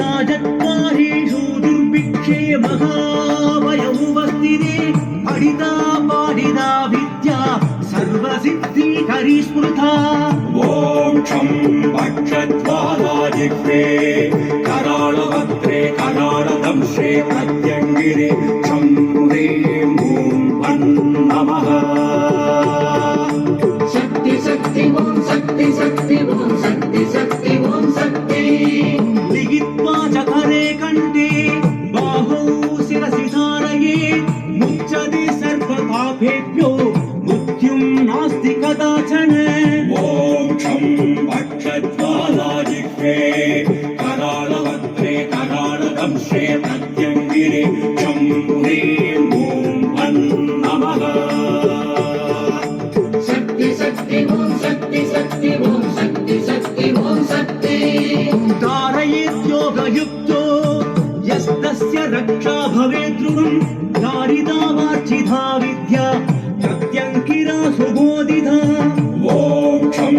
राजत्वारेषु दुर्भिक्षे महावयमुपस्थिते पठिता पाठिता विद्या सर्वसिद्धिकरी स्मृता ॐ क्षं वक्षद्वाराजिह्वे कराळभद्रे कराळदंशे प्रत्यङ्गिरे क्षं ह्रीं ॐ वन् नमः शक्ति शक्ति ॐ शक्ति शक्ति ॐ शक्ति शक्ति ॐ शक्ति लिखित्वा चकरे कण्ठे बाहौ शिरसि धारयेत् मुच्यते सर्वपापेभ्यो मृत्युं नास्ति कदाचन ॐ क्षं वक्षद्वाराजिह्वे कराळभद्रे कराळदंशे प्रत्यङ्गिरे क्षं ह्रीं ॐ वन् नमः शक्ति शक्ति ॐ शक्ति शक्ति ॐ शक्ति शक्ति ॐ शक्ति धारयेद्योगयुक्तो यस्तस्य रक्षा भवेत् ध्रुवं धारिता वार्चिता विद्या प्रत्यङ्किरा सुबोधिता ॐ क्षं